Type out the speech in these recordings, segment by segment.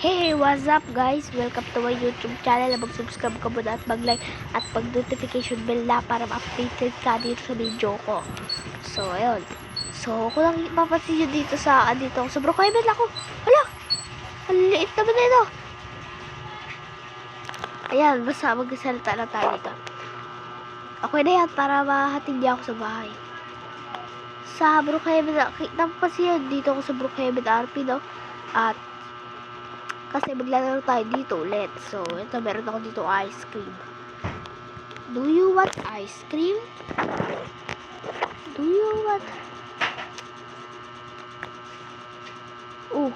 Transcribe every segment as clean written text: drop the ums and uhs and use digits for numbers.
Hey, what's up guys? Welcome to my YouTube channel. Mag-subscribe ka muna at mag-like at mag-notification bell na para ma-updated ka dito sa video ko. So, ayun. So, kung lang mapapansin nyo dito sa sobrang kaibad ako. Hala! Ang liit naman na ito. Ayan, basta mag-salita na tayo dito. Okay na yan para mahatid niya ako sa bahay. Sa Brookhaven, napapansin dito ako sa Brookhaven RP, no? At kasi maglalaro tayo dito ulit. So, ito, meron ako dito ice cream. Do you want ice cream? Do you want? Oh.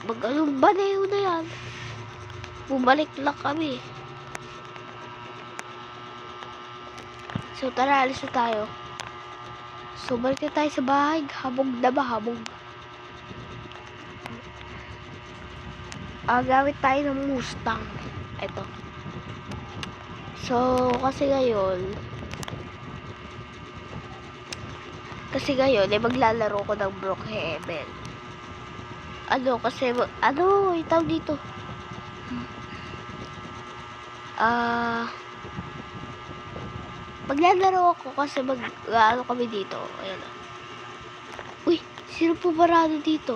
Mag-anong baneho na yan. Bumalik lang kami. So, tara, alis na tayo. So, balik na tayo sa bahay. Habog na ba? Habog. Gamit tayo ng Mustang. Ito. So, kasi ngayon, maglalaro ko ng Brookhaven. Itawag dito. Maglalaro ako kasi kami dito. Ayan. Uy, sino po barado dito?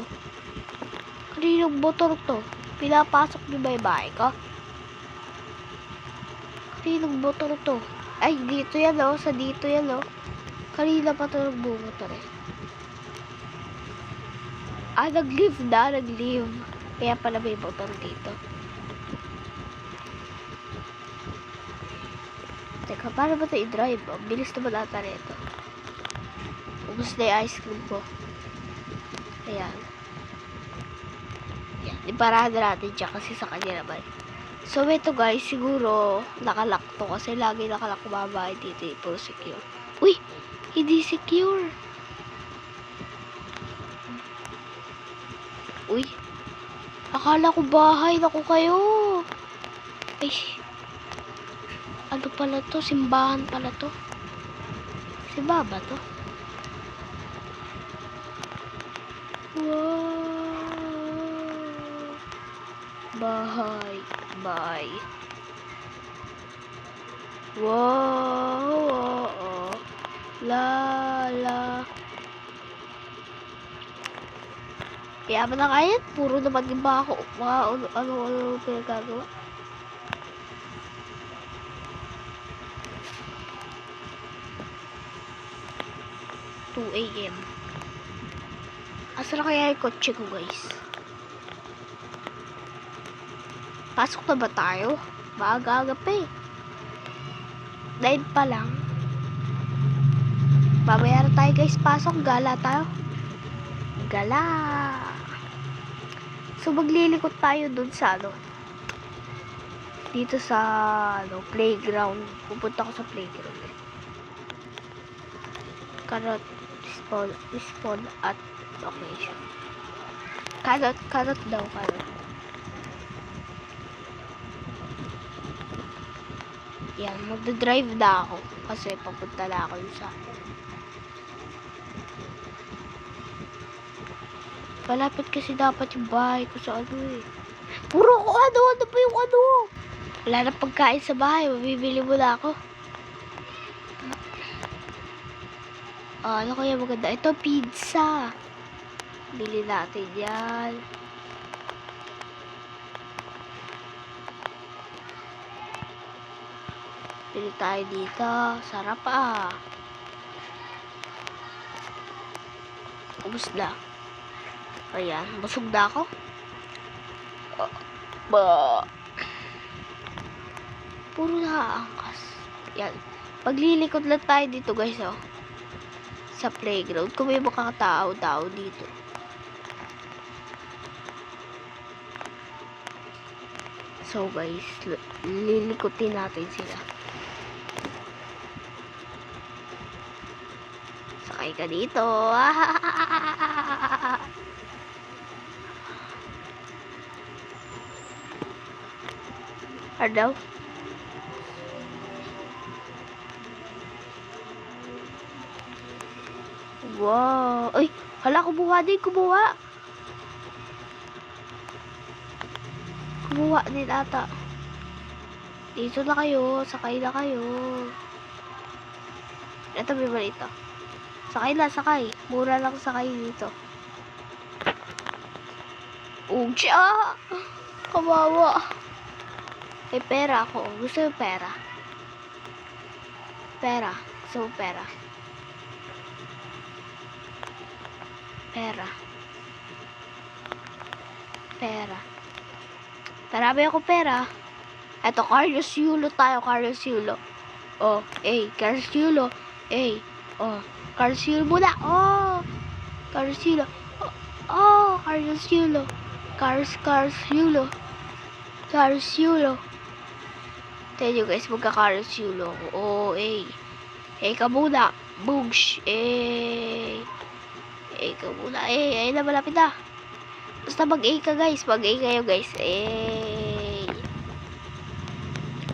Kaninong motor to? Pinapasok niyo ba yung bahay ko? Kaninong motor to? Ay, dito yan o. Sa dito yan o. Kanina pa ito nagbumotor eh. Nag-leave na. Nag-leave. Kaya pala may motor dito. Teka, paano ba ito i-drive? Ang bilis naman ata nito. Ubus na yung ice cream ko. Ayan. Yan. Iparahan na natin dyan kasi sa kanya naman. So, ito guys, siguro nakalock to kasi lagi nakalock babae dito. Puro secure. Uy! Hindi secure. Uy! Akala ko bahay. Naku kayo. Ay! Ano pala to? Simbahan pala to. Simbahan ba to? Wow! Bahay. Bye. Wow. La. Kaya ba na kaya? Puro naman yung bako. Ano pinagagawa? AM. Asa na kaya yung kotse ko guys? Pasok na ba tayo? Maaga-aga pa eh. 9 pa lang. Babayaran tayo guys. Pasok. Gala tayo. Gala. So maglilikot tayo dun sa dito sa playground. Pupunta ko sa playground. Carrot spawn at location. Carrot daw. Yan, magdadrive na ako kasi papunta na ako sa malapit kasi dapat yung bahay ko sa puro ko ano pa yung wala na pagkain sa bahay, mabibili mo na ako. Ano kaya maganda? Ito, pizza. Bili natin yan. Bili tayo dito. Sarap Ubus na. Ayan. Busog na ako. Puro nakaangkas. Yan. Paglilikot lang tayo dito guys sa playground. Kung may makakatao dito. So guys, lilikutin natin sila. Sakay ka dito. Ano? Wow. Ay, hala, kumuha. Kumuha din ata. Dito na kayo. Sakay na kayo. Ito, may balita. Sakay na, sakay. Mura lang sakay dito. Ugsya! Kawawa. May pera ako. Gusto yung pera. Pera. Gusto mo pera. Pera. Pera. Marami ako pera. Eto, Carlos Yulo tayo. Carlos Yulo. Oh, Carlos Yulo. Oh, Carlos Yulo muna. Oh, Carlos Yulo. Oh, Carlos Yulo. Carlos Yulo. Carlos Yulo. Tell you guys, magka-Carlos Yulo. Oh, ka muna. Boogs. Ka muna. Ayun na, malapit na. Basta mag-A ka guys. Mag-A kayo guys.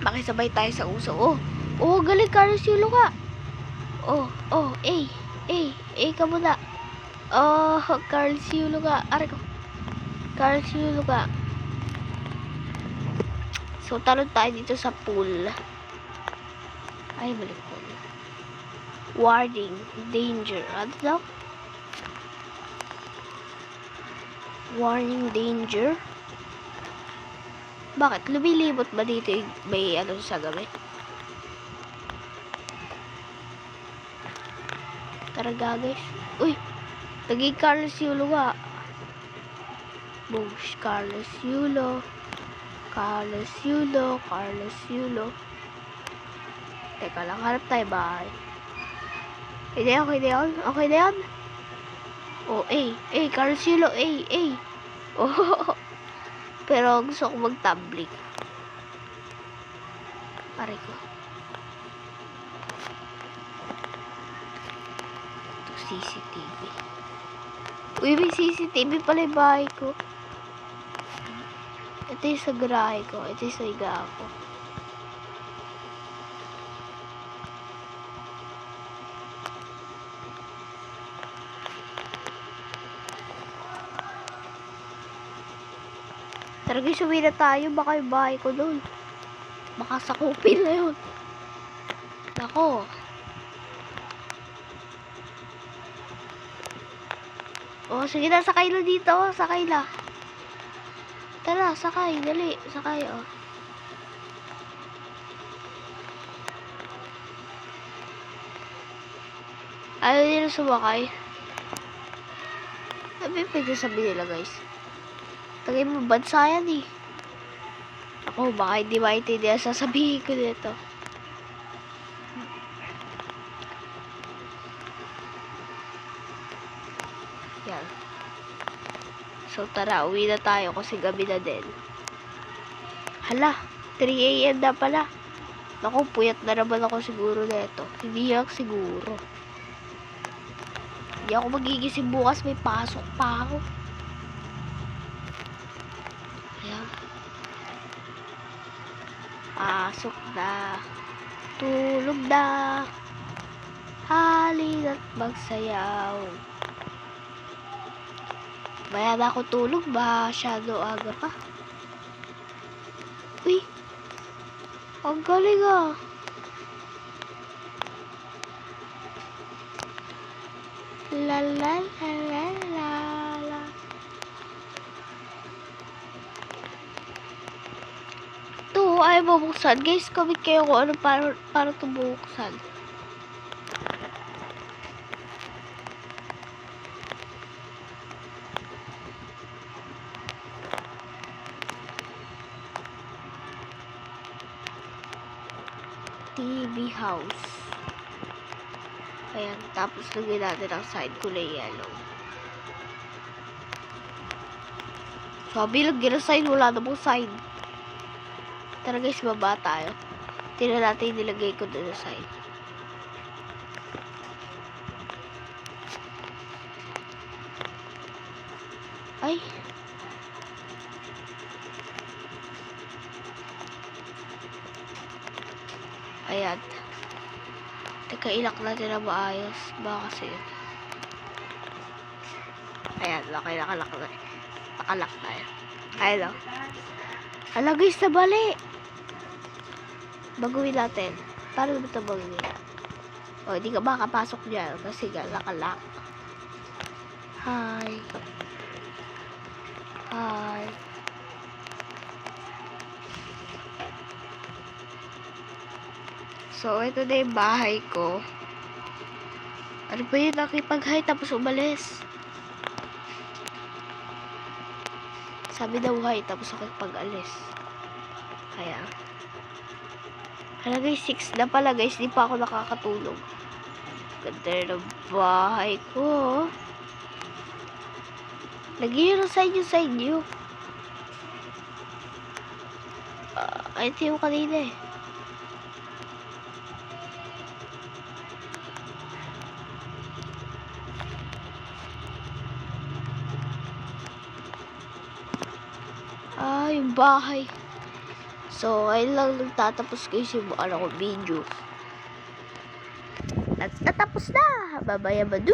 Makisabay tayo sa uso. Oh, galing Carlos Yulo ka. Oh, ka muna. Oh, Carlos Yulo ka. Aray ko. Carlos Yulo ka. So, talon tayo dito sa pool. Ay, balik po. Warning. Danger. Ano daw? Warning danger. Bakit? Lumilibot ba dito yung may ano sa gabi? Tara guys. Uy! Naging Carlos Yulo nga. Bush, Carlos Yulo. Carlos Yulo. Carlos Yulo. Teka lang, harap tayo bahay. Okay na yan. Oh, Carlos Yulo, Oh, pero gusto ko mag-tumbling. Aray ko. Ito, CCTV. Uy, may CCTV pala yung bahay ko. Ito yung sa garahe ko. Ito yung sa higa ko. Tara guys, uwi na tayo. Baka yung bahay ko doon. Baka sakupin na yun. Ako. Oh, sige na. Sakay na dito. Sakay na. Tara, sakay. Dali. Sakay, oh. Ayaw nila sumakay. Sabi pwede sabihin nila guys. Tagay mo bansa yan eh. Ako, baka hindi maintindihan sasabihin ko dito. Yan. So tara, uwi na tayo kasi gabi na din. Hala, 3 AM na pala. Naku, puyat na naman ako siguro nito. Hindi lang siguro. Hindi ako magigising bukas, may pasok pa ako. Ayan. Pasok na. Tulog na. Halina't magsayaw. Maya na ako tulog, masyado aga pa. Uy, ang galing ah. La la la la la la. Ito, ay mabuksan. Guys, comment kayo kung ano para ito buksan. TV house. Ayan, tapos lagyan natin ang side kulay yellow. Sabi, lagyan ang side, wala na pong side. Tara guys, baba tayo. Tingnan natin nilagay ko doon sa side. Ay. Ayan. Teka, ilak natin na maayos. Baka kasi yun. Ayan, nakalak na. Nakalak tayo. Ayan o. Hala guys, nabali. Baguhin natin. Paano ba ito baguhin? O, hindi ka makapasok dyan kasi nakalak. Hi. Hi. So, ito na yung bahay ko. Ano ba yun? Nakipag-hi tapos umalis. Sabi daw hi tapos nakipag-alis. Kaya. Hala guys, 6 na pala guys. Di pa ako nakakatulog. Ganda ng bahay ko. Lagyan yung sa inyo. Ito yung kanina eh. Yung bahay. So, ayun lang nagtatapos guys yung ano ko video. At natapos na! Babaya badu!